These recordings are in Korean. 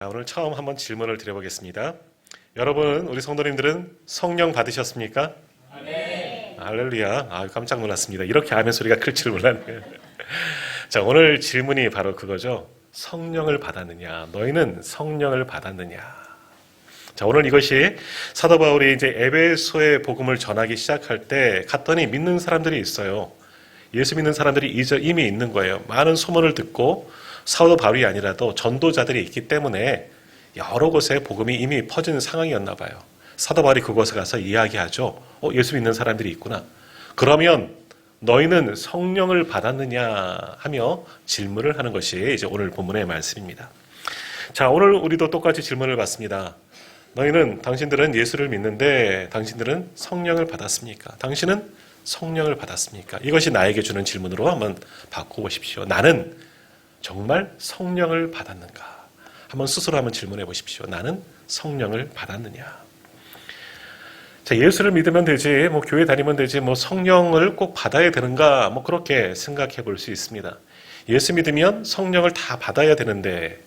오늘 처음 한번 질문을 드려보겠습니다. 여러분, 우리 성도님들은 성령 받으셨습니까? 네. 할렐루야. 깜짝 놀랐습니다. 이렇게 아멘 소리가 클 줄 몰랐네요. 자, 오늘 질문이 바로 그거죠. 성령을 받았느냐? 너희는 성령을 받았느냐? 자, 오늘 이것이 사도 바울이 이제 에베소의 복음을 전하기 시작할 때 갔더니 믿는 사람들이 있어요. 예수 믿는 사람들이 이미 있는 거예요. 많은 소문을 듣고 사도 바울이 아니라도 전도자들이 있기 때문에 여러 곳에 복음이 이미 퍼진 상황이었나 봐요. 사도 바울이 그곳에 가서 이야기하죠. 예수 믿는 사람들이 있구나. 그러면 너희는 성령을 받았느냐 하며 질문을 하는 것이 이제 오늘 본문의 말씀입니다. 자, 오늘 우리도 똑같이 질문을 받습니다. 당신들은 예수를 믿는데 당신들은 성령을 받았습니까? 당신은 성령을 받았습니까? 이것이 나에게 주는 질문으로 한번 바꿔보십시오. 나는 정말 성령을 받았는가? 한번 스스로 한번 질문해 보십시오. 나는 성령을 받았느냐? 자, 예수를 믿으면 되지, 교회 다니면 되지, 성령을 꼭 받아야 되는가? 그렇게 생각해 볼 수 있습니다. 예수 믿으면 성령을 다 받아야 되는데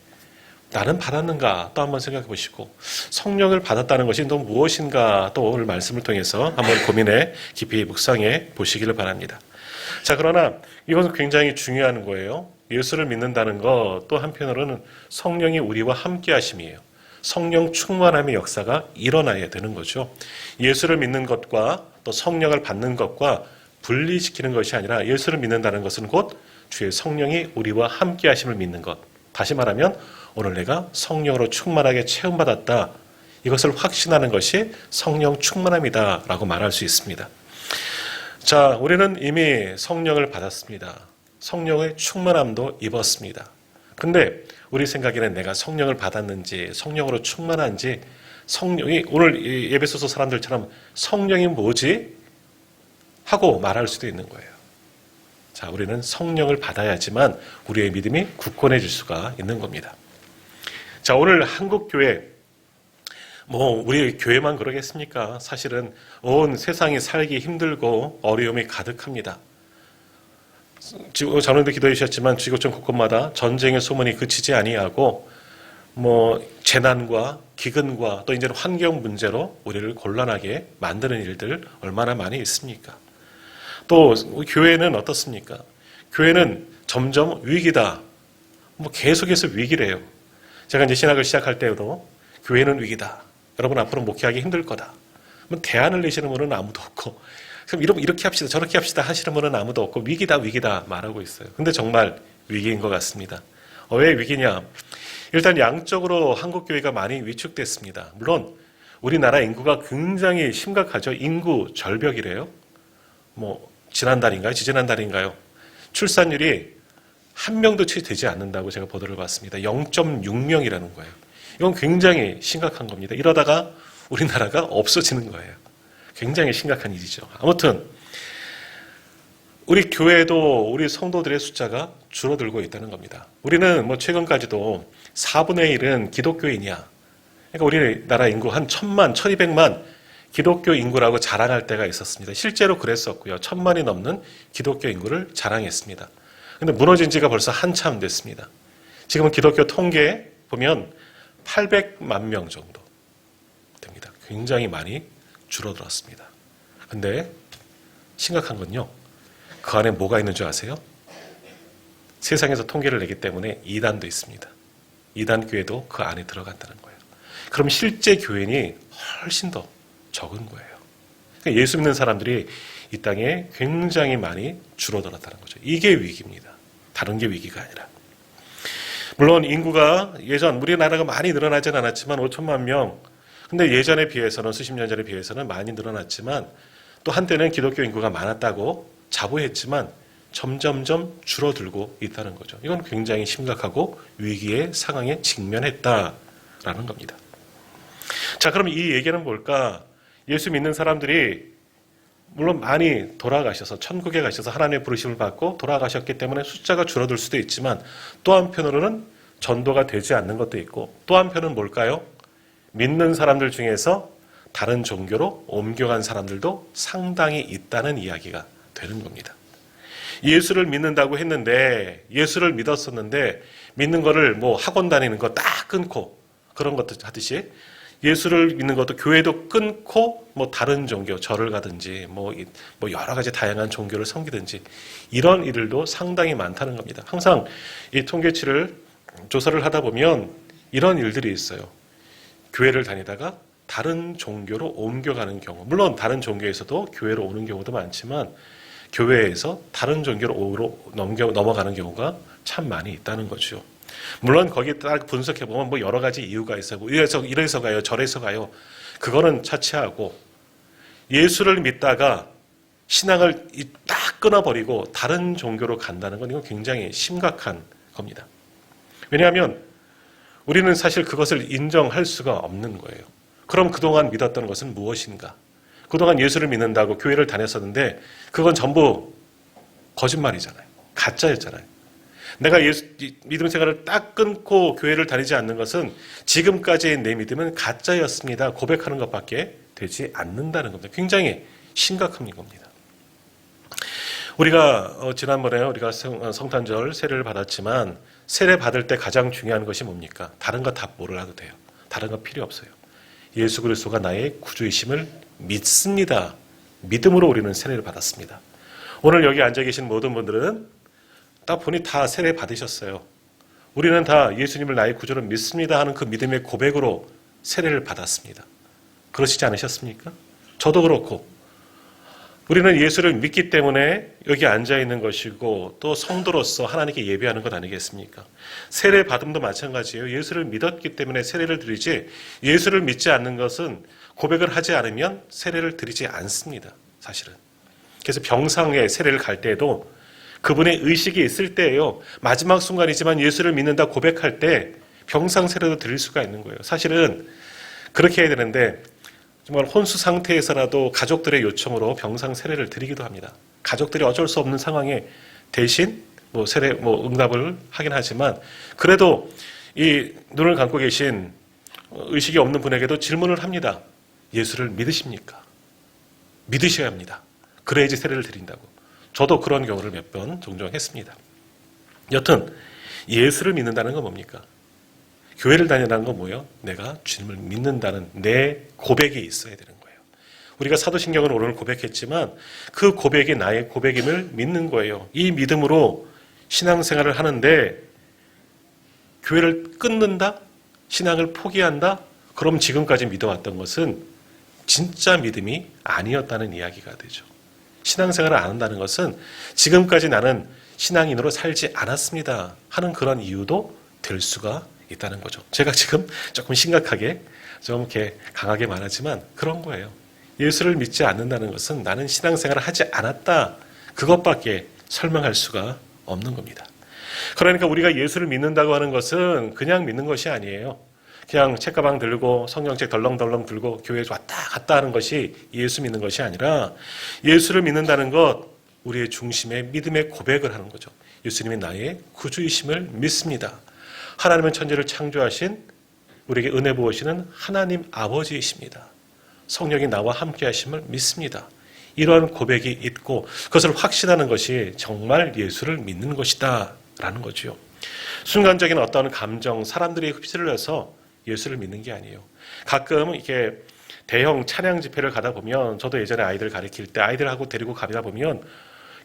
나는 받았는가? 또 한번 생각해 보시고 성령을 받았다는 것이 또 무엇인가? 또 오늘 말씀을 통해서 한번 고민해 깊이 묵상해 보시기를 바랍니다. 자, 그러나 이것은 굉장히 중요한 거예요. 예수를 믿는다는 것, 또 한편으로는 성령이 우리와 함께 하심이에요. 성령 충만함의 역사가 일어나야 되는 거죠. 예수를 믿는 것과 또 성령을 받는 것과 분리시키는 것이 아니라 예수를 믿는다는 것은 곧 주의 성령이 우리와 함께 하심을 믿는 것. 다시 말하면 오늘 내가 성령으로 충만하게 체험받았다. 이것을 확신하는 것이 성령 충만함이다 라고 말할 수 있습니다. 자, 우리는 이미 성령을 받았습니다. 성령의 충만함도 입었습니다. 근데 우리 생각에는 내가 성령을 받았는지 성령으로 충만한지 성령이 오늘 에베소서 사람들처럼 성령이 뭐지? 하고 말할 수도 있는 거예요. 자, 우리는 성령을 받아야지만 우리의 믿음이 굳건해질 수가 있는 겁니다. 자, 오늘 한국교회 우리 교회만 그러겠습니까? 사실은 온 세상이 살기 힘들고 어려움이 가득합니다. 전에도 기도해 주셨지만 지구촌 곳곳마다 전쟁의 소문이 그치지 아니하고 재난과 기근과 또 이제는 환경 문제로 우리를 곤란하게 만드는 일들 얼마나 많이 있습니까? 또 교회는 어떻습니까? 교회는 점점 위기다. 계속해서 위기래요. 제가 이제 신학을 시작할 때도 교회는 위기다. 여러분 앞으로 목회하기 힘들 거다. 대안을 내시는 분은 아무도 없고 그럼 이렇게 합시다 저렇게 합시다 하시는 분은 아무도 없고 위기다 말하고 있어요. 근데 정말 위기인 것 같습니다. 왜 위기냐? 일단 양적으로 한국교회가 많이 위축됐습니다. 물론 우리나라 인구가 굉장히 심각하죠. 인구 절벽이래요. 지지난달인가요? 출산율이 한 명도 채 되지 않는다고 제가 보도를 봤습니다. 0.6명이라는 거예요. 이건 굉장히 심각한 겁니다. 이러다가 우리나라가 없어지는 거예요. 굉장히 심각한 일이죠. 아무튼 우리 교회도 우리 성도들의 숫자가 줄어들고 있다는 겁니다. 우리는 최근까지도 4분의 1은 기독교인이야. 그러니까 우리나라 인구 한 1000만, 1200만 기독교 인구라고 자랑할 때가 있었습니다. 실제로 그랬었고요. 1000만이 넘는 기독교 인구를 자랑했습니다. 근데 무너진 지가 벌써 한참 됐습니다. 지금은 기독교 통계 보면 800만 명 정도 됩니다. 굉장히 많이 줄어들었습니다. 근데 심각한 건요. 그 안에 뭐가 있는 줄 아세요? 세상에서 통계를 내기 때문에 이단도 있습니다. 이단 교회도 그 안에 들어간다는 거예요. 그럼 실제 교인이 훨씬 더 적은 거예요. 그러니까 예수 믿는 사람들이 이 땅에 굉장히 많이 줄어들었다는 거죠. 이게 위기입니다. 다른 게 위기가 아니라. 물론 인구가 예전 우리나라가 많이 늘어나진 않았지만 5천만 명. 근데 예전에 비해서는 수십 년 전에 비해서는 많이 늘어났지만 또 한때는 기독교 인구가 많았다고 자부했지만 점점점 줄어들고 있다는 거죠. 이건 굉장히 심각하고 위기의 상황에 직면했다라는 겁니다. 자, 그럼 이 얘기는 뭘까? 예수 믿는 사람들이 물론 많이 돌아가셔서 천국에 가셔서 하나님의 부르심을 받고 돌아가셨기 때문에 숫자가 줄어들 수도 있지만 또 한편으로는 전도가 되지 않는 것도 있고 또 한편은 뭘까요? 믿는 사람들 중에서 다른 종교로 옮겨간 사람들도 상당히 있다는 이야기가 되는 겁니다. 예수를 믿는다고 했는데 예수를 믿었었는데 믿는 거를 학원 다니는 거 딱 끊고 그런 것도 하듯이 예수를 믿는 것도 교회도 끊고 뭐 다른 종교, 절을 가든지 뭐 여러 가지 다양한 종교를 섬기든지 이런 일들도 상당히 많다는 겁니다. 항상 이 통계치를 조사를 하다 보면 이런 일들이 있어요. 교회를 다니다가 다른 종교로 옮겨가는 경우, 물론 다른 종교에서도 교회로 오는 경우도 많지만 교회에서 다른 종교로 넘어가는 경우가 참 많이 있다는 거죠. 물론 거기에 딱 분석해보면 뭐 여러 가지 이유가 있어요. 뭐 이래서 가요, 저래서 가요. 그거는 차치하고 예수를 믿다가 신앙을 딱 끊어버리고 다른 종교로 간다는 건 이건 굉장히 심각한 겁니다. 왜냐하면 우리는 사실 그것을 인정할 수가 없는 거예요. 그럼 그동안 믿었던 것은 무엇인가? 그동안 예수를 믿는다고 교회를 다녔었는데 그건 전부 거짓말이잖아요. 가짜였잖아요. 내가 믿음 생활을 딱 끊고 교회를 다니지 않는 것은 지금까지의 내 믿음은 가짜였습니다. 고백하는 것밖에 되지 않는다는 겁니다. 굉장히 심각한 겁니다. 우리가 지난번에 우리가 성탄절 세례를 받았지만 세례 받을 때 가장 중요한 것이 뭡니까? 다른 거 다 몰라도 돼요. 다른 거 필요 없어요. 예수 그리스도가 나의 구주이심을 믿습니다. 믿음으로 우리는 세례를 받았습니다. 오늘 여기 앉아 계신 모든 분들은 딱 보니 다 세례 받으셨어요. 우리는 다 예수님을 나의 구주로 믿습니다 하는 그 믿음의 고백으로 세례를 받았습니다. 그러시지 않으셨습니까? 저도 그렇고 우리는 예수를 믿기 때문에 여기 앉아 있는 것이고 또 성도로서 하나님께 예배하는 것 아니겠습니까? 세례 받음도 마찬가지예요. 예수를 믿었기 때문에 세례를 드리지 예수를 믿지 않는 것은 고백을 하지 않으면 세례를 드리지 않습니다. 사실은. 그래서 병상에 세례를 갈 때에도 그분의 의식이 있을 때예요. 마지막 순간이지만 예수를 믿는다 고백할 때 병상 세례도 드릴 수가 있는 거예요. 사실은 그렇게 해야 되는데 정말 혼수 상태에서라도 가족들의 요청으로 병상 세례를 드리기도 합니다. 가족들이 어쩔 수 없는 상황에 대신 세례 응답을 하긴 하지만 그래도 이 눈을 감고 계신 의식이 없는 분에게도 질문을 합니다. 예수를 믿으십니까? 믿으셔야 합니다. 그래야지 세례를 드린다고. 저도 그런 경우를 몇 번 종종 했습니다. 여튼 예수를 믿는다는 건 뭡니까? 교회를 다닌다는 건 뭐예요? 내가 주님을 믿는다는 내 고백이 있어야 되는 거예요. 우리가 사도신경은 오늘 고백했지만 그 고백이 나의 고백임을 믿는 거예요. 이 믿음으로 신앙생활을 하는데 교회를 끊는다? 신앙을 포기한다? 그럼 지금까지 믿어왔던 것은 진짜 믿음이 아니었다는 이야기가 되죠. 신앙생활을 안 한다는 것은 지금까지 나는 신앙인으로 살지 않았습니다 하는 그런 이유도 될 수가 있다는 거죠. 제가 지금 조금 심각하게 좀 이렇게 강하게 말하지만 그런 거예요. 예수를 믿지 않는다는 것은 나는 신앙생활을 하지 않았다. 그것밖에 설명할 수가 없는 겁니다. 그러니까 우리가 예수를 믿는다고 하는 것은 그냥 믿는 것이 아니에요. 그냥 책가방 들고 성경책 덜렁덜렁 들고 교회에 왔다 갔다 하는 것이 예수 믿는 것이 아니라 예수를 믿는다는 것, 우리의 중심에 믿음의 고백을 하는 거죠. 예수님이 나의 구주이심을 믿습니다. 하나님은 천지를 창조하신 우리에게 은혜 부으시는 하나님 아버지이십니다. 성령이 나와 함께 하심을 믿습니다. 이러한 고백이 있고 그것을 확신하는 것이 정말 예수를 믿는 것이다 라는 거죠. 순간적인 어떤 감정, 사람들이 휩쓸려서 예수를 믿는 게 아니에요. 가끔 이렇게 대형 찬양 집회를 가다 보면 저도 예전에 아이들 가르칠 때 아이들하고 데리고 가다 보면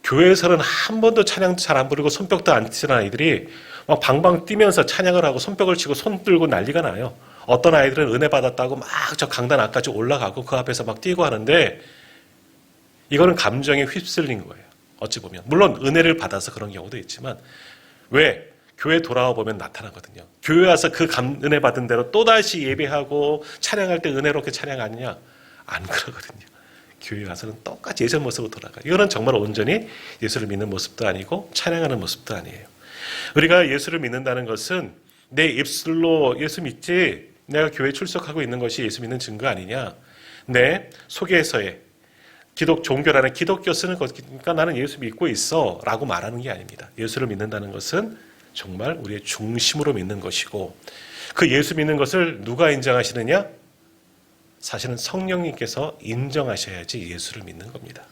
교회에서는 한 번도 찬양 잘 안 부르고 손뼉도 안 치는 아이들이 막 방방 뛰면서 찬양을 하고 손뼉을 치고 손 들고 난리가 나요. 어떤 아이들은 은혜 받았다고 막 저 강단 앞까지 올라가고 그 앞에서 막 뛰고 하는데 이거는 감정에 휩쓸린 거예요. 어찌 보면. 물론 은혜를 받아서 그런 경우도 있지만 왜? 교회 돌아와 보면 나타나거든요. 교회 와서 그 은혜 받은 대로 또다시 예배하고 찬양할 때 은혜롭게 찬양하느냐? 안 그러거든요. 교회 와서는 똑같이 예전 모습으로 돌아가요. 이거는 정말 온전히 예수를 믿는 모습도 아니고 찬양하는 모습도 아니에요. 우리가 예수를 믿는다는 것은 내 입술로 예수 믿지 내가 교회에 출석하고 있는 것이 예수 믿는 증거 아니냐? 내 속에서의 종교라는 기독교 쓰는 거니까 나는 예수 믿고 있어 라고 말하는 게 아닙니다. 예수를 믿는다는 것은 정말 우리의 중심으로 믿는 것이고 그 예수 믿는 것을 누가 인정하시느냐? 사실은 성령님께서 인정하셔야지 예수를 믿는 겁니다.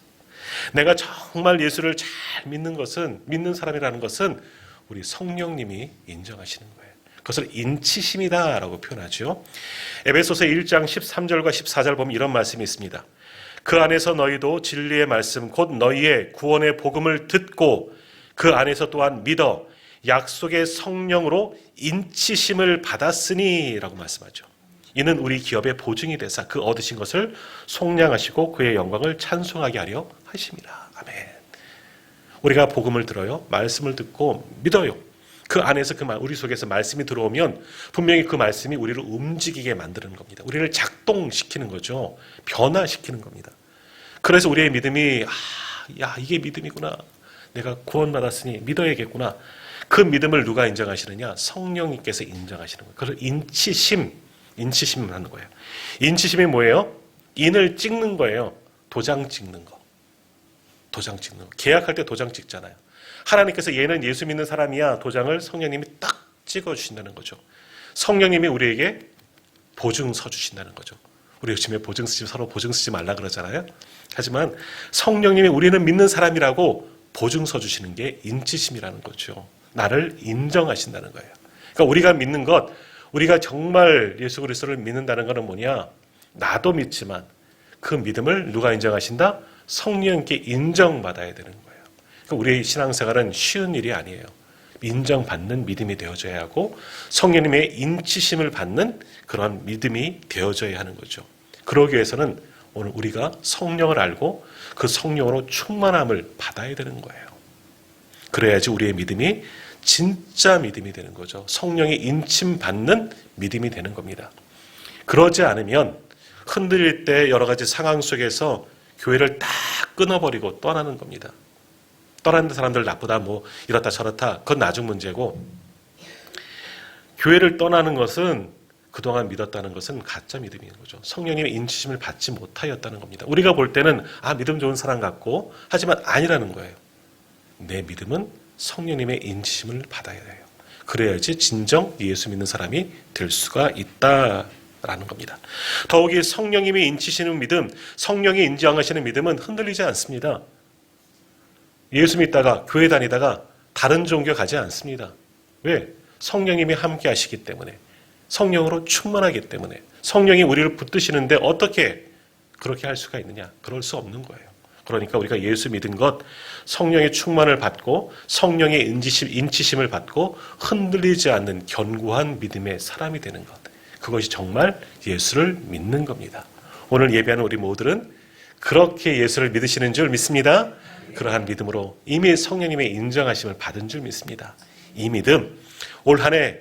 내가 정말 예수를 잘 믿는 사람이라는 것은 우리 성령님이 인정하시는 거예요. 그것을 인치심이다라고 표현하죠. 에베소서 1장 13절과 14절 보면 이런 말씀이 있습니다. 그 안에서 너희도 진리의 말씀 곧 너희의 구원의 복음을 듣고 그 안에서 또한 믿어 약속의 성령으로 인치심을 받았으니 라고 말씀하죠. 이는 우리 기업의 보증이 되사 그 얻으신 것을 속량하시고 그의 영광을 찬송하게 하려 하심이라. 아멘. 우리가 복음을 들어요. 말씀을 듣고 믿어요. 그 안에서 우리 속에서 말씀이 들어오면 분명히 그 말씀이 우리를 움직이게 만드는 겁니다. 우리를 작동시키는 거죠. 변화시키는 겁니다. 그래서 우리의 믿음이 이게 믿음이구나. 내가 구원받았으니 믿어야겠구나. 그 믿음을 누가 인정하시느냐? 성령님께서 인정하시는 거예요. 그래서 인치심을 하는 거예요. 인치심이 뭐예요? 인을 찍는 거예요. 도장 찍는 거. 계약할 때 도장 찍잖아요. 하나님께서 얘는 예수 믿는 사람이야. 도장을 성령님이 딱 찍어주신다는 거죠. 성령님이 우리에게 보증서 주신다는 거죠. 우리 요즘에 서로 보증 쓰지 말라 그러잖아요. 하지만 성령님이 우리는 믿는 사람이라고 보증서 주시는 게 인치심이라는 거죠. 나를 인정하신다는 거예요. 그러니까 우리가 믿는 것, 우리가 정말 예수 그리스도를 믿는다는 것은 뭐냐? 나도 믿지만 그 믿음을 누가 인정하신다? 성령님께 인정받아야 되는 거예요. 그러니까 우리의 신앙생활은 쉬운 일이 아니에요. 인정받는 믿음이 되어져야 하고 성령님의 인치심을 받는 그런 믿음이 되어져야 하는 거죠. 그러기 위해서는 오늘 우리가 성령을 알고 그 성령으로 충만함을 받아야 되는 거예요. 그래야지 우리의 믿음이 진짜 믿음이 되는 거죠. 성령의 인침받는 믿음이 되는 겁니다. 그러지 않으면 흔들릴 때 여러 가지 상황 속에서 교회를 딱 끊어버리고 떠나는 겁니다. 떠나는 사람들 나쁘다, 이렇다 저렇다, 그건 나중 문제고, 교회를 떠나는 것은 그동안 믿었다는 것은 가짜 믿음인 거죠. 성령님의 인치심을 받지 못하였다는 겁니다. 우리가 볼 때는 믿음 좋은 사람 같고 하지만 아니라는 거예요. 내 믿음은 성령님의 인치심을 받아야 돼요. 그래야지 진정 예수 믿는 사람이 될 수가 있다라는 겁니다. 더욱이 성령님이 인치시는 믿음, 성령이 인정하시는 믿음은 흔들리지 않습니다. 예수 믿다가 교회 다니다가 다른 종교 가지 않습니다. 왜? 성령님이 함께 하시기 때문에, 성령으로 충만하기 때문에, 성령이 우리를 붙드시는데 어떻게 그렇게 할 수가 있느냐? 그럴 수 없는 거예요. 그러니까 우리가 예수 믿은 것, 성령의 충만을 받고 성령의 인치심을 받고 흔들리지 않는 견고한 믿음의 사람이 되는 것, 그것이 정말 예수를 믿는 겁니다. 오늘 예배하는 우리 모두는 그렇게 예수를 믿으시는 줄 믿습니다. 그러한 믿음으로 이미 성령님의 인정하심을 받은 줄 믿습니다. 이 믿음, 올 한 해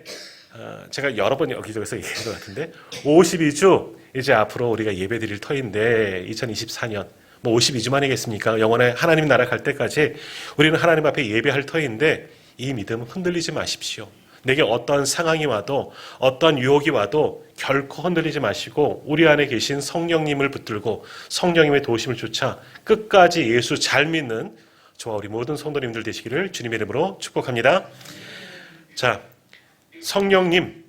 제가 여러 번 여기저기서 얘기한 것 같은데 52주 이제 앞으로 우리가 예배 드릴 터인데 2024년 52주만이겠습니까? 영원의 하나님 나라 갈 때까지 우리는 하나님 앞에 예배할 터인데 이 믿음 흔들리지 마십시오. 내게 어떤 상황이 와도 어떤 유혹이 와도 결코 흔들리지 마시고 우리 안에 계신 성령님을 붙들고 성령님의 도우심을 쫓아 끝까지 예수 잘 믿는 저와 우리 모든 성도님들 되시기를 주님의 이름으로 축복합니다. 자, 성령님,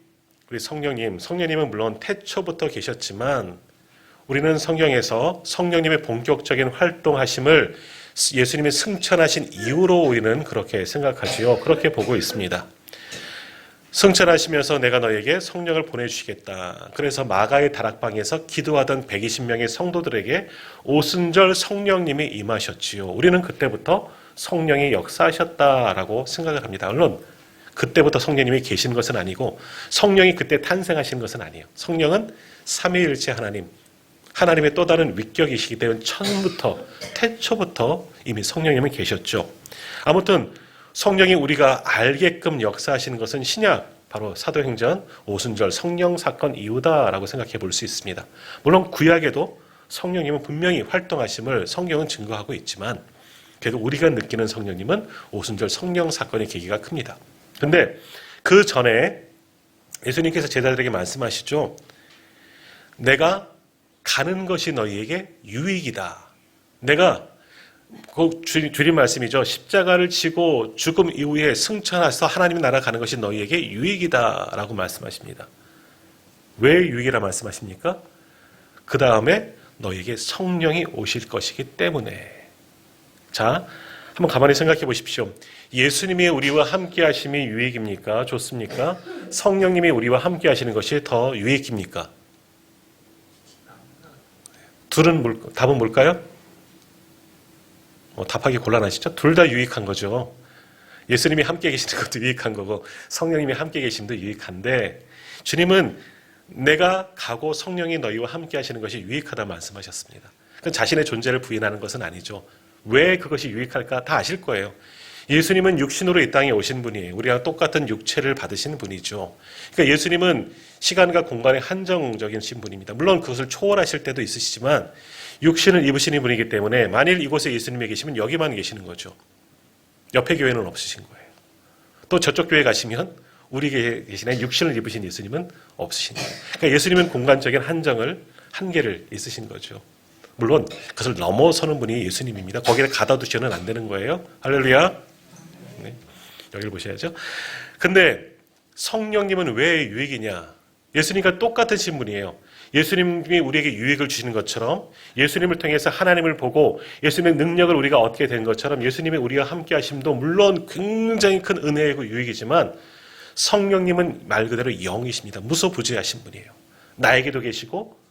우리 성령님은 물론 태초부터 계셨지만 우리는 성경에서 성령님의 본격적인 활동하심을 예수님이 승천하신 이후로 우리는 그렇게 생각하지요. 그렇게 보고 있습니다. 승천하시면서 내가 너에게 성령을 보내주시겠다. 그래서 마가의 다락방에서 기도하던 120명의 성도들에게 오순절 성령님이 임하셨지요. 우리는 그때부터 성령이 역사하셨다라고 생각을 합니다. 물론 그때부터 성령님이 계신 것은 아니고 성령이 그때 탄생하신 것은 아니에요. 성령은 삼위일체 하나님의 또 다른 위격이시기 때문에 처음부터 태초부터 이미 성령님은 계셨죠. 아무튼 성령이 우리가 알게끔 역사하시는 것은 신약, 바로 사도행전 오순절 성령 사건 이후다라고 생각해 볼 수 있습니다. 물론 구약에도 성령님은 분명히 활동하심을 성경은 증거하고 있지만 그래도 우리가 느끼는 성령님은 오순절 성령 사건의 계기가 큽니다. 근데 그 전에 예수님께서 제자들에게 말씀하시죠. 내가 가는 것이 너희에게 유익이다. 내가 주님 말씀이죠. 십자가를 지고 죽음 이후에 승천해서 하나님의 나라 가는 것이 너희에게 유익이다라고 말씀하십니다. 왜 유익이라 말씀하십니까? 그 다음에 너희에게 성령이 오실 것이기 때문에. 자, 한번 가만히 생각해 보십시오. 예수님이 우리와 함께 하심이 유익입니까? 좋습니까? 성령님이 우리와 함께 하시는 것이 더 유익입니까? 답은 뭘까요? 답하기 곤란하시죠? 둘 다 유익한 거죠. 예수님이 함께 계시는 것도 유익한 거고 성령님이 함께 계심도 유익한데, 주님은 내가 가고 성령이 너희와 함께 하시는 것이 유익하다 말씀하셨습니다. 자신의 존재를 부인하는 것은 아니죠. 왜 그것이 유익할까 다 아실 거예요. 예수님은 육신으로 이 땅에 오신 분이에요. 우리랑 똑같은 육체를 받으신 분이죠. 그러니까 예수님은 시간과 공간의 한정적인 신분입니다. 물론 그것을 초월하실 때도 있으시지만 육신을 입으시는 분이기 때문에 만일 이곳에 예수님이 계시면 여기만 계시는 거죠. 옆에 교회는 없으신 거예요. 또 저쪽 교회 가시면 우리 계시는 육신을 입으신 예수님은 없으신 거예요. 그러니까 예수님은 공간적인 한계를 있으신 거죠. 물론 그것을 넘어서는 분이 예수님입니다. 거기를 가다 두셔는 안 되는 거예요. 할렐루야. 네, 여기를 보셔야죠. 근데 성령님은 왜 유익이냐? 예수님과 똑같은 신분이에요. 예수님이 우리에게 유익을 주시는 것처럼, 예수님을 통해서 하나님을 보고 예수님의 능력을 우리가 얻게 된 것처럼 예수님이 우리와 함께 하심도 물론 굉장히 큰 은혜이고 유익이지만, 성령님은 말 그대로 영이십니다. 무소부재하신 분이에요. 나에게도 계시고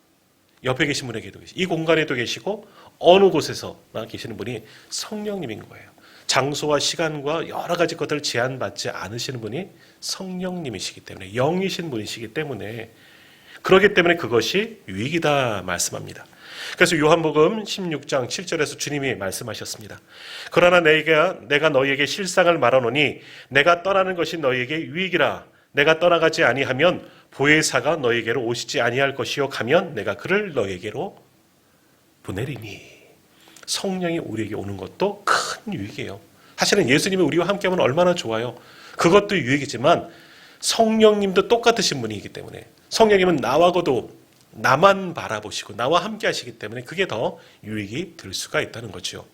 옆에 계신 분에게도 계시고 이 공간에도 계시고 어느 곳에서 계시는 분이 성령님인 거예요. 장소와 시간과 여러 가지 것들을 제한받지 않으시는 분이 성령님이시기 때문에, 영이신 분이시기 때문에, 그렇기 때문에 그것이 유익이다 말씀합니다. 그래서 요한복음 16장 7절에서 주님이 말씀하셨습니다. 그러나 내가 너희에게 실상을 말하노니 내가 떠나는 것이 너희에게 유익이라. 내가 떠나가지 아니하면 보혜사가 너희에게로 오시지 아니할 것이요, 가면 내가 그를 너희에게로 보내리니. 성령이 우리에게 오는 것도 큰 유익이에요. 사실은 예수님이 우리와 함께하면 얼마나 좋아요. 그것도 유익이지만 성령님도 똑같으신 분이기 때문에, 성령님은 나와고도 나만 바라보시고 나와 함께 하시기 때문에 그게 더 유익이 될 수가 있다는 거죠.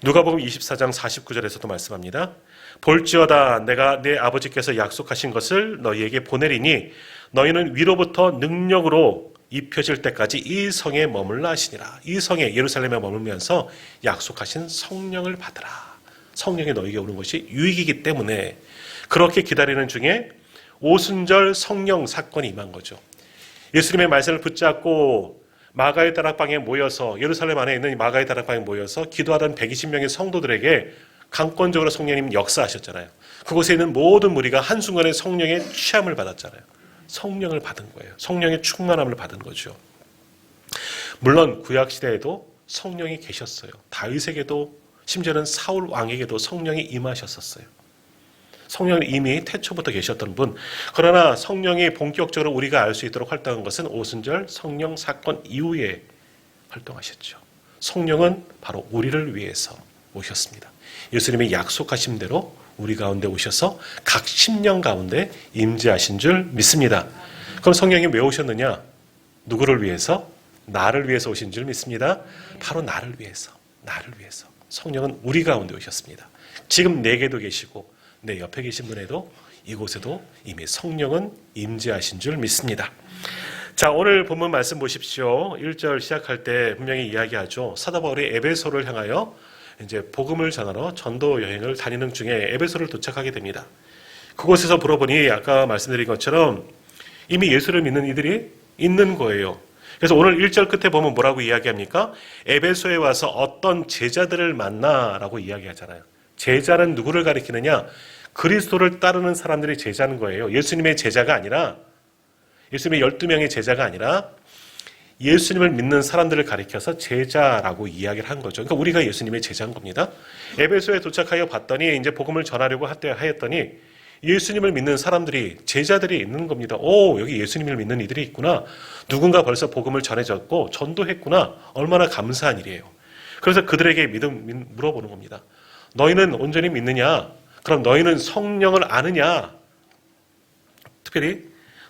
누가복음 24장 49절에서도 말씀합니다. 볼지어다 내가 내 아버지께서 약속하신 것을 너희에게 보내리니 너희는 위로부터 능력으로 입혀질 때까지 이 성에 머물라 하시니라. 이 성에, 예루살렘에 머물면서 약속하신 성령을 받으라. 성령이 너희에게 오는 것이 유익이기 때문에 그렇게 기다리는 중에 오순절 성령 사건이 임한 거죠. 예수님의 말씀을 붙잡고 마가의 다락방에 모여서, 예루살렘 안에 있는 마가의 다락방에 모여서 기도하던 120명의 성도들에게 강권적으로 성령님 역사하셨잖아요. 그곳에 있는 모든 무리가 한순간에 성령의 취함을 받았잖아요. 성령을 받은 거예요. 성령의 충만함을 받은 거죠. 물론 구약시대에도 성령이 계셨어요. 다윗에게도, 심지어는 사울 왕에게도 성령이 임하셨었어요. 성령이 이미 태초부터 계셨던 분. 그러나 성령이 본격적으로 우리가 알 수 있도록 활동한 것은 오순절 성령 사건 이후에 활동하셨죠. 성령은 바로 우리를 위해서 오셨습니다. 예수님이 약속하신 대로 우리 가운데 오셔서 각 심령 가운데 임재하신 줄 믿습니다. 그럼 성령이 왜 오셨느냐? 누구를 위해서? 나를 위해서 오신 줄 믿습니다. 바로 나를 위해서. 나를 위해서. 성령은 우리 가운데 오셨습니다. 지금 내게도 계시고 내 옆에 계신 분에도, 이곳에도 이미 성령은 임재하신 줄 믿습니다. 자, 오늘 본문 말씀 보십시오. 1절 시작할 때 분명히 이야기하죠. 사도 바울이 에베소를 향하여 이제 복음을 전하러 전도 여행을 다니는 중에 에베소를 도착하게 됩니다. 그곳에서 물어보니 아까 말씀드린 것처럼 이미 예수를 믿는 이들이 있는 거예요. 그래서 오늘 1절 끝에 보면 뭐라고 이야기합니까? 에베소에 와서 어떤 제자들을 만나라고 이야기하잖아요. 제자는 누구를 가리키느냐? 그리스도를 따르는 사람들이 제자는 거예요. 예수님의 제자가 아니라, 예수님의 12명의 제자가 아니라 예수님을 믿는 사람들을 가리켜서 제자라고 이야기를 한 거죠. 그러니까 우리가 예수님의 제자인 겁니다. 에베소에 도착하여 봤더니 이제 복음을 전하려고 하였더니 예수님을 믿는 사람들이, 제자들이 있는 겁니다. 오, 여기 예수님을 믿는 이들이 있구나. 누군가 벌써 복음을 전해줬고 전도했구나. 얼마나 감사한 일이에요. 그래서 그들에게 물어보는 겁니다. 너희는 온전히 믿느냐? 그럼 너희는 성령을 아느냐? 특별히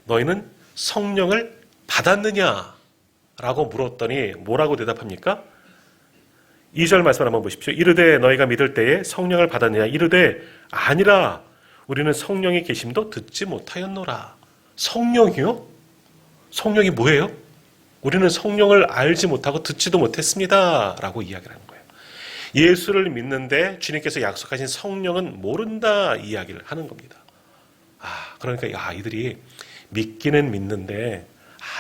너희는 성령을 받았느냐? 라고 물었더니 뭐라고 대답합니까? 2절 말씀 한번 보십시오. 이르되 너희가 믿을 때에 성령을 받았느냐? 이르되 아니라 우리는 성령의 계심도 듣지 못하였노라. 성령이요? 성령이 뭐예요? 우리는 성령을 알지 못하고 듣지도 못했습니다. 라고 이야기를 하는 거예요. 예수를 믿는데 주님께서 약속하신 성령은 모른다 이야기를 하는 겁니다. 그러니까 이들이 믿기는 믿는데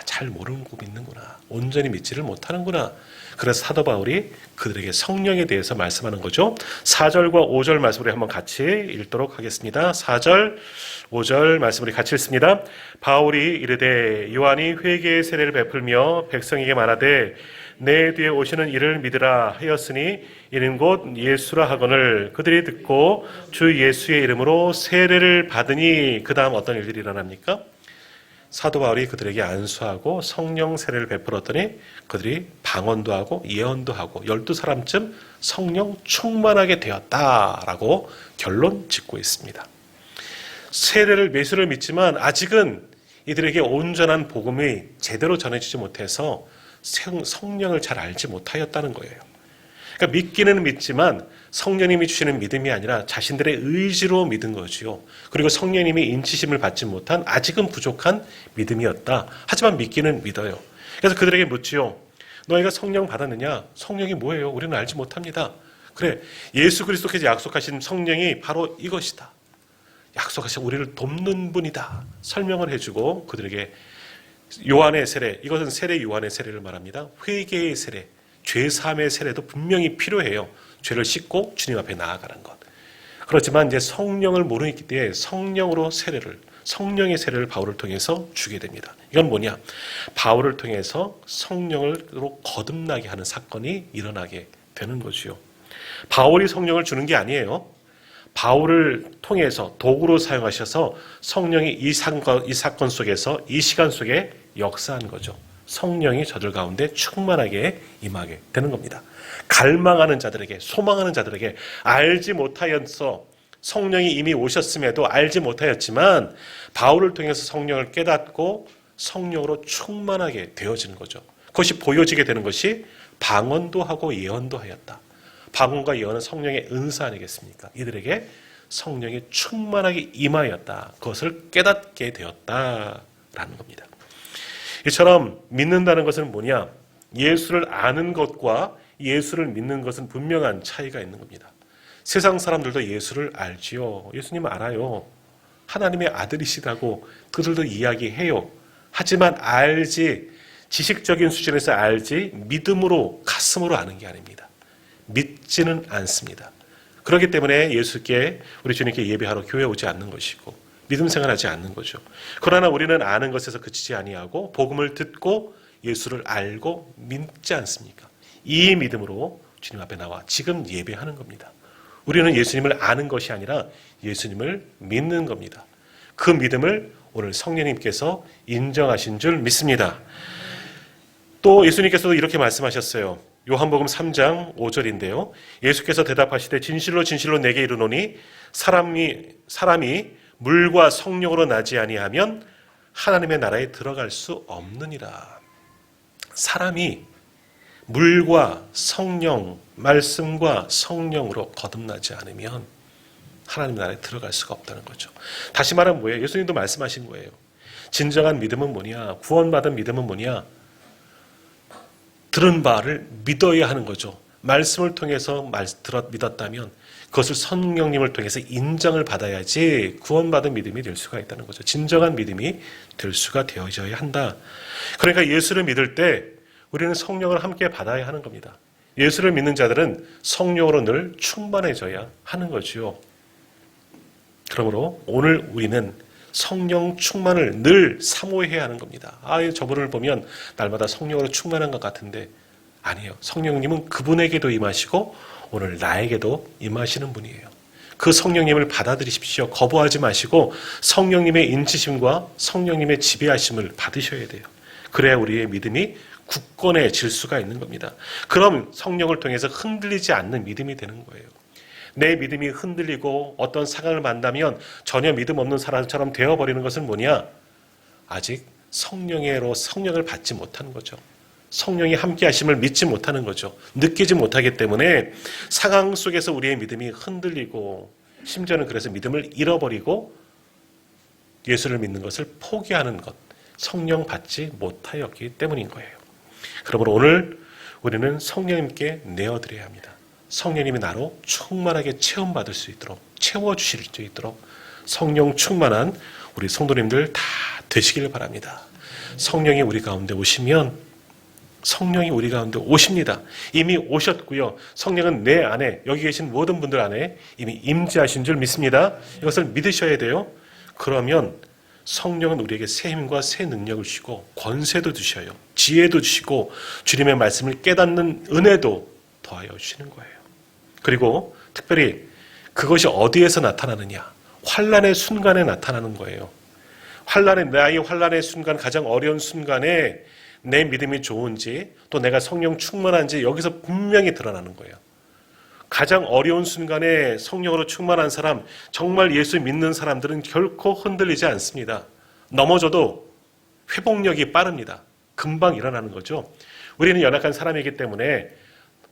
잘 모르고 믿는구나. 온전히 믿지를 못하는구나. 그래서 사도 바울이 그들에게 성령에 대해서 말씀하는 거죠. 4절과 5절 말씀을 한번 같이 읽도록 하겠습니다. 4절, 5절 말씀을 같이 읽습니다. 바울이 이르되 요한이 회개의 세례를 베풀며 백성에게 말하되 내 뒤에 오시는 이를 믿으라 하였으니 이는 곧 예수라 하거늘 그들이 듣고 주 예수의 이름으로 세례를 받으니 그 다음 어떤 일들이 일어납니까? 사도 바울이 그들에게 안수하고 성령 세례를 베풀었더니 그들이 방언도 하고 예언도 하고 12사람쯤 성령 충만하게 되었다라고 결론 짓고 있습니다. 예수를 믿지만 아직은 이들에게 온전한 복음이 제대로 전해지지 못해서 성령을 잘 알지 못하였다는 거예요. 그러니까 믿기는 믿지만 성령님이 주시는 믿음이 아니라 자신들의 의지로 믿은 거지요. 그리고 성령님이 인치심을 받지 못한 아직은 부족한 믿음이었다. 하지만 믿기는 믿어요. 그래서 그들에게 묻지요. 너희가 성령 받았느냐? 성령이 뭐예요? 우리는 알지 못합니다. 그래, 예수 그리스도께서 약속하신 성령이 바로 이것이다. 약속하신 우리를 돕는 분이다. 설명을 해주고 그들에게 요한의 세례, 이것은 세례 요한의 세례를 말합니다. 회개의 세례, 죄사함의 세례도 분명히 필요해요. 죄를 씻고 주님 앞에 나아가는 것. 그렇지만 이제 성령을 모르기 때문에 성령의 세례를 바울을 통해서 주게 됩니다. 이건 뭐냐? 바울을 통해서 성령으로 거듭나게 하는 사건이 일어나게 되는 거지요. 바울이 성령을 주는 게 아니에요. 바울을 통해서 도구로 사용하셔서 성령이 이 사건 속에서 이 시간 속에 역사한 거죠. 성령이 저들 가운데 충만하게 임하게 되는 겁니다. 갈망하는 자들에게, 소망하는 자들에게 알지 못하여서 성령이 이미 오셨음에도 알지 못하였지만 바울을 통해서 성령을 깨닫고 성령으로 충만하게 되어지는 거죠. 그것이 보여지게 되는 것이 방언도 하고 예언도 하였다. 방언과 예언은 성령의 은사 아니겠습니까? 이들에게 성령이 충만하게 임하였다. 그것을 깨닫게 되었다라는 겁니다. 이처럼 믿는다는 것은 뭐냐? 예수를 아는 것과 예수를 믿는 것은 분명한 차이가 있는 겁니다. 세상 사람들도 예수를 알지요. 예수님 알아요. 하나님의 아들이시다고 그들도 이야기해요. 하지만 알지, 지식적인 수준에서 알지 믿음으로, 가슴으로 아는 게 아닙니다. 믿지는 않습니다. 그렇기 때문에 예수께, 우리 주님께 예배하러 교회에 오지 않는 것이고 믿음 생활하지 않는 거죠. 그러나 우리는 아는 것에서 그치지 아니하고 복음을 듣고 예수를 알고 믿지 않습니까? 이 믿음으로 주님 앞에 나와 지금 예배하는 겁니다. 우리는 예수님을 아는 것이 아니라 예수님을 믿는 겁니다. 그 믿음을 오늘 성령님께서 인정하신 줄 믿습니다. 또 예수님께서도 이렇게 말씀하셨어요. 요한복음 3장 5절인데요. 예수께서 대답하시되 진실로 진실로 내게 이르노니 사람이 물과 성령으로 나지 아니하면 하나님의 나라에 들어갈 수 없느니라. 사람이 물과 성령, 말씀과 성령으로 거듭나지 않으면 하나님 나라에 들어갈 수가 없다는 거죠. 다시 말하면 뭐예요? 예수님도 말씀하신 거예요. 진정한 믿음은 뭐냐? 구원받은 믿음은 뭐냐? 들은 바를 믿어야 하는 거죠. 말씀을 통해서 믿었다면 그것을 성령님을 통해서 인정을 받아야지 구원받은 믿음이 될 수가 있다는 거죠. 진정한 믿음이 될 수가 되어져야 한다. 그러니까 예수를 믿을 때 우리는 성령을 함께 받아야 하는 겁니다. 예수를 믿는 자들은 성령으로 늘 충만해져야 하는 거죠. 그러므로 오늘 우리는 성령 충만을 늘 사모해야 하는 겁니다. 저분을 보면 날마다 성령으로 충만한 것 같은데 아니에요. 성령님은 그분에게도 임하시고 오늘 나에게도 임하시는 분이에요. 그 성령님을 받아들이십시오. 거부하지 마시고 성령님의 인치심과 성령님의 지배하심을 받으셔야 돼요. 그래야 우리의 믿음이 굳건해질 수가 있는 겁니다. 그럼 성령을 통해서 흔들리지 않는 믿음이 되는 거예요. 내 믿음이 흔들리고 어떤 상황을 만나면 전혀 믿음 없는 사람처럼 되어버리는 것은 뭐냐? 아직 성령을 받지 못하는 거죠. 성령이 함께 하심을 믿지 못하는 거죠. 느끼지 못하기 때문에 상황 속에서 우리의 믿음이 흔들리고 심지어는 그래서 믿음을 잃어버리고 예수를 믿는 것을 포기하는 것, 성령 받지 못하였기 때문인 거예요. 그러므로 오늘 우리는 성령님께 내어드려야 합니다. 성령님이 나로 충만하게 체험받을 수 있도록, 채워주실 수 있도록 성령 충만한 우리 성도님들 다 되시길 바랍니다. 성령이 우리 가운데 오시면 성령이 우리 가운데 오십니다. 이미 오셨고요. 성령은 내 안에, 여기 계신 모든 분들 안에 이미 임재하신 줄 믿습니다. 이것을 믿으셔야 돼요. 그러면 성령은 우리에게 새 힘과 새 능력을 주시고 권세도 주셔요. 지혜도 주시고 주님의 말씀을 깨닫는 은혜도 더하여 주시는 거예요. 그리고 특별히 그것이 어디에서 나타나느냐? 환난의 순간에 나타나는 거예요. 나의 환난의 순간, 가장 어려운 순간에 내 믿음이 좋은지 또 내가 성령 충만한지 여기서 분명히 드러나는 거예요. 가장 어려운 순간에 성령으로 충만한 사람, 정말 예수 믿는 사람들은 결코 흔들리지 않습니다. 넘어져도 회복력이 빠릅니다. 금방 일어나는 거죠. 우리는 연약한 사람이기 때문에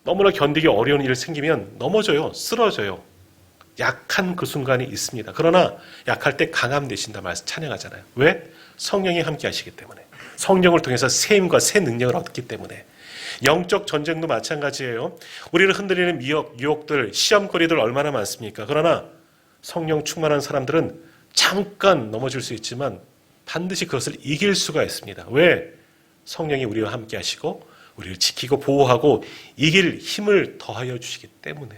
너무나 견디기 어려운 일이 생기면 넘어져요. 쓰러져요. 약한 그 순간이 있습니다. 그러나 약할 때 강함 되신다 말씀 찬양하잖아요. 왜? 성령이 함께 하시기 때문에. 성령을 통해서 새 힘과 새 능력을 얻기 때문에. 영적 전쟁도 마찬가지예요. 우리를 흔들리는 미혹, 유혹들, 시험거리들 얼마나 많습니까? 그러나 성령 충만한 사람들은 잠깐 넘어질 수 있지만 반드시 그것을 이길 수가 있습니다. 왜? 성령이 우리와 함께 하시고 우리를 지키고 보호하고 이길 힘을 더하여 주시기 때문에.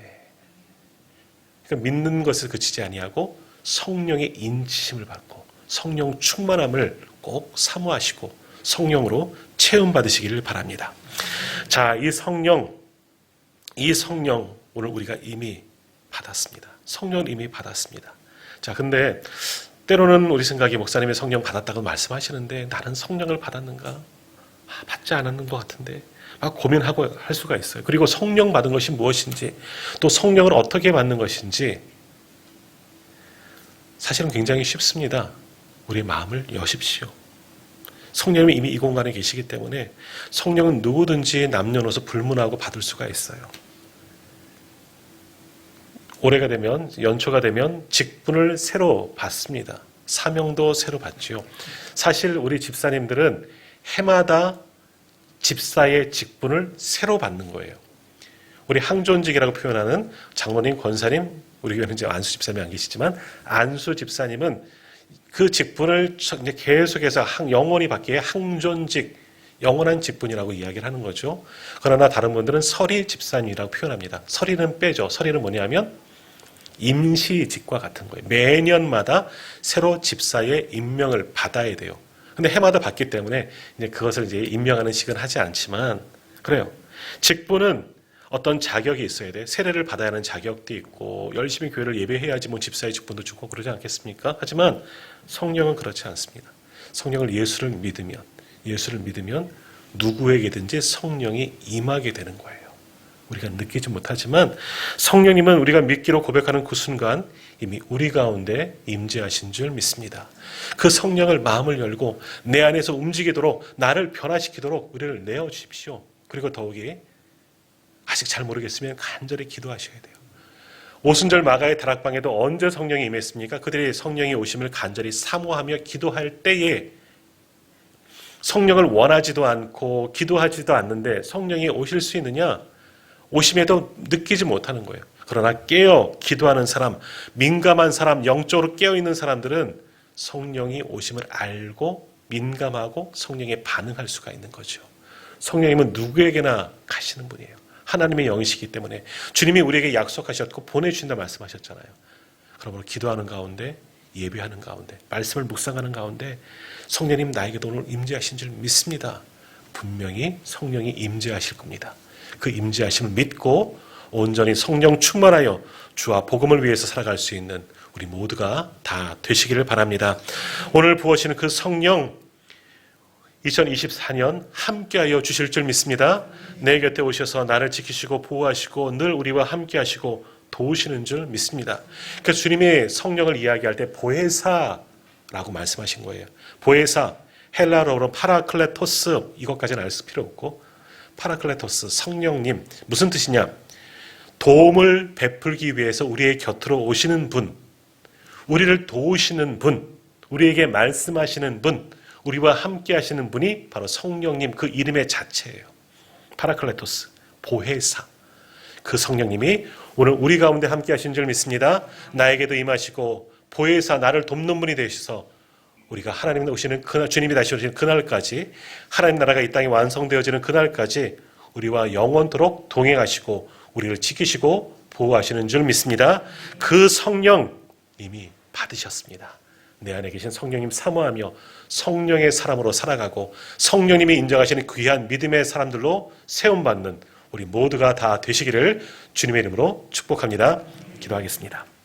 그러니까 믿는 것을 그치지 아니하고 성령의 인치심을 받고 성령 충만함을 꼭 사모하시고 성령으로 체험받으시기를 바랍니다. 자, 이 성령 오늘 우리가 이미 받았습니다. 성령을 이미 받았습니다. 자, 근데 때로는 우리 생각에 목사님의 성령 받았다고 말씀하시는데 나는 성령을 받았는가? 받지 않았는 것 같은데 막 고민하고 할 수가 있어요. 그리고 성령 받은 것이 무엇인지 또 성령을 어떻게 받는 것인지 사실은 굉장히 쉽습니다. 우리 마음을 여십시오. 성령님이 이미 이 공간에 계시기 때문에 성령은 누구든지 남녀노소 불문하고 받을 수가 있어요. 올해가 되면, 연초가 되면 직분을 새로 받습니다. 사명도 새로 받지요. 사실 우리 집사님들은 해마다 집사의 직분을 새로 받는 거예요. 우리 항존직이라고 표현하는 장로님, 권사님, 우리 교회는 이제 안수 집사님이 안 계시지만 안수 집사님은 그 직분을 이제 계속해서 영원히 받기에 항존직, 영원한 직분이라고 이야기를 하는 거죠. 그러나 다른 분들은 서리 집사님이라고 표현합니다. 서리는 빼죠. 서리는 뭐냐면 임시직과 같은 거예요. 매년마다 새로 집사의 임명을 받아야 돼요. 근데 해마다 받기 때문에 이제 그것을 이제 임명하는 식은 하지 않지만 그래요. 직분은 어떤 자격이 있어야 돼. 세례를 받아야 하는 자격도 있고 열심히 교회를 예배해야지 뭐 집사의 직분도 주고 그러지 않겠습니까? 하지만 성령은 그렇지 않습니다. 성령을 예수를 믿으면 누구에게든지 성령이 임하게 되는 거예요. 우리가 느끼지 못하지만 성령님은 우리가 믿기로 고백하는 그 순간 이미 우리 가운데 임재하신 줄 믿습니다. 그 성령을 마음을 열고 내 안에서 움직이도록 나를 변화시키도록 우리를 내어주십시오. 그리고 더욱이 아직 잘 모르겠으면 간절히 기도하셔야 돼요. 오순절 마가의 다락방에도 언제 성령이 임했습니까? 그들이 성령이 오심을 간절히 사모하며 기도할 때에 성령을 원하지도 않고 기도하지도 않는데 성령이 오실 수 있느냐? 오심에도 느끼지 못하는 거예요. 그러나 깨어 기도하는 사람, 민감한 사람, 영적으로 깨어있는 사람들은 성령이 오심을 알고 민감하고 성령에 반응할 수가 있는 거죠. 성령님은 누구에게나 가시는 분이에요. 하나님의 영이시기 때문에 주님이 우리에게 약속하셨고 보내주신다 말씀하셨잖아요. 그러므로 기도하는 가운데, 예배하는 가운데, 말씀을 묵상하는 가운데 성령님 나에게도 오늘 임재하신 줄 믿습니다. 분명히 성령이 임재하실 겁니다. 그 임재하심을 믿고 온전히 성령 충만하여 주와 복음을 위해서 살아갈 수 있는 우리 모두가 다 되시기를 바랍니다. 오늘 부어지는 그 성령 2024년 함께하여 주실 줄 믿습니다. 내 곁에 오셔서 나를 지키시고 보호하시고 늘 우리와 함께하시고 도우시는 줄 믿습니다. 그래서 주님이 성령을 이야기할 때 보혜사라고 말씀하신 거예요. 보혜사, 헬라어로 파라클레토스, 이것까지는 알 필요 없고 파라클레토스, 성령님, 무슨 뜻이냐? 도움을 베풀기 위해서 우리의 곁으로 오시는 분, 우리를 도우시는 분, 우리에게 말씀하시는 분, 우리와 함께 하시는 분이 바로 성령님 그 이름의 자체예요. 파라클레토스, 보혜사. 그 성령님이 오늘 우리 가운데 함께 하신 줄 믿습니다. 나에게도 임하시고 보혜사 나를 돕는 분이 되셔서 우리가 하나님 오시는 그날, 주님이 다시 오시는 그날까지, 하나님 나라가 이 땅에 완성되어지는 그날까지 우리와 영원토록 동행하시고 우리를 지키시고 보호하시는 줄 믿습니다. 그 성령 이미 받으셨습니다. 내 안에 계신 성령님 사모하며 성령의 사람으로 살아가고 성령님이 인정하시는 귀한 믿음의 사람들로 세움받는 우리 모두가 다 되시기를 주님의 이름으로 축복합니다. 기도하겠습니다.